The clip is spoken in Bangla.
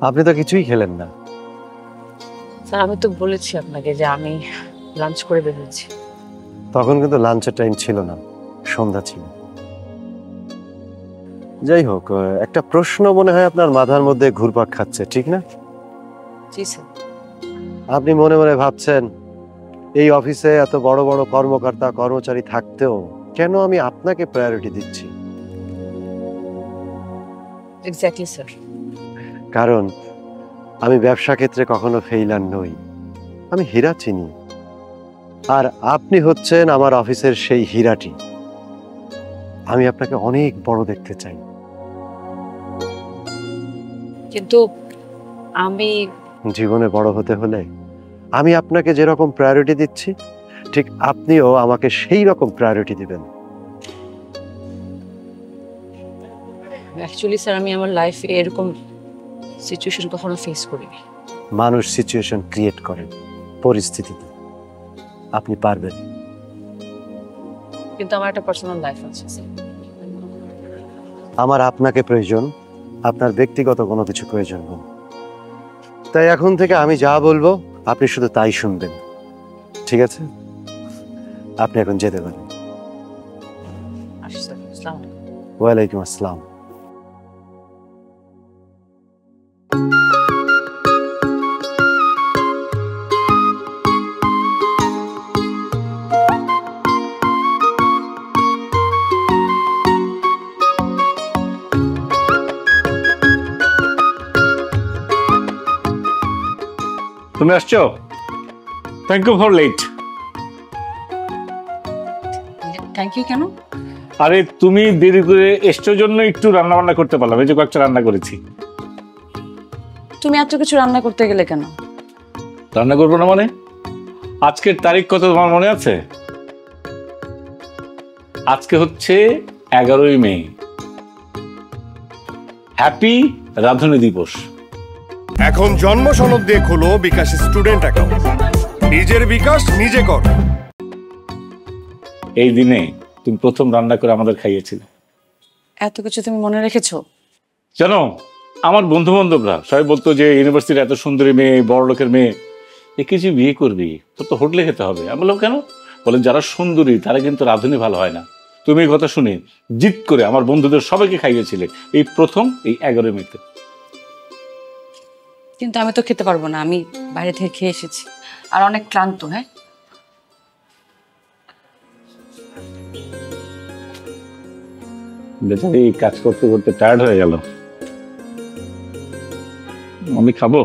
আপনি তো কিছুই খেলেন না। স্যার আমি তো বলেছি আপনাকে যে আমি লাঞ্চ করে বেরিয়েছি। তখন কিন্তু লাঞ্চের টাইম ছিল না, সন্ধ্যা ছিল। যাই হোক, একটা প্রশ্ন মনে হয় আপনার মাথার মধ্যে ঘুরপাক খাচ্ছে, ঠিক না? জি স্যার। আপনি মনে মনে ভাবছেন এই অফিসে এত বড় বড় কর্মকর্তা কর্মচারী থাকতেও কেন আমি আপনাকে প্রায়োরিটি দিচ্ছি? Exactly sir. কারণ আমি ব্যবসা ক্ষেত্রে কখনো ফেইলার নই, আমি হীরা চিনি। আর আপনি হচ্ছেন আমার অফিসের সেই হীরাটি। আমি আপনাকে অনেক বড় দেখতে চাই। কিন্তু আমি জীবনে বড় হতে হলে আমি আপনাকে যেরকম প্রায়োরিটি দিচ্ছি, ঠিক আপনিও আমাকে সেই রকম প্রায়োরিটি দিবেন। অ্যাকচুয়ালি স্যার আমি আমার লাইফে এরকম সিচুয়েশন কখনো ফেস করিনি। মানুষ সিচুয়েশন ক্রিয়েট করে পরিস্থিতিতে, আপনি পারবেন। কিন্তু আমার একটা পার্সোনাল লাইফ আছে স্যার। আমার আপনাকে প্রয়োজন, আপনার ব্যক্তিগত কোনো কিছু প্রয়োজন নেই। তাই এখন থেকে আমি যা বলবো আপনি শুধু তাই শুনবেন, ঠিক আছে? আপনি এখন যেতে পারেন। আসি স্যার, আসসালামু আলাইকুম। ওয়ালাইকুম আসসালাম। তুমি আসছো? Thank you for late. Thank you কেন? আরে তুমি দেরি করে এসছোর জন্য একটু রান্না বান্না করতে পারলাম, এই যে কয়েকটা রান্না করেছি। তুমি এত কিছু রান্না করতে গেলে কেন? রান্না করবো না মানে? আজকের তারিখ কত তোমার মনে আছে? আজকে হচ্ছে 11ই মে। হ্যাপি রাঁধুনি দিবস। এখন জন্ম সনদ দিয়ে খোলো বিকাশ স্টুডেন্ট অ্যাকাউন্ট। নিজের বিকাশ নিজে কর। এই দিনে তুমি প্রথম রান্না করে আমাদের খাইয়েছিলে। এত কিছু তুমি মনে রেখেছো? জানো, আমার বন্ধু বান্ধবরা সবাই বলতো যে ইউনিভার্সিটির এত সুন্দরী মেয়ে, বড় লোকের মেয়ে, এ কিছু বিয়ে করবি, তোর তো হোটেলে খেতে হবে। আমি বললাম কেন? বলেন যারা সুন্দরী তারা কিন্তু রাঁধুনি ভালো হয় না। তুমি এই কথা শুনে জিদ করে আমার বন্ধুদের সবাইকে খাইয়েছিলে এই প্রথম, এই 11 মেতে। কিন্তু আমি তো খেতে পারবো না, আমি বাইরে থেকে খেয়ে এসেছি আর অনেক ক্লান্ত। হ্যাঁ বেচারি কাজ করতে করতে টায়ার্ড হয়ে গেল। আমি খাবো।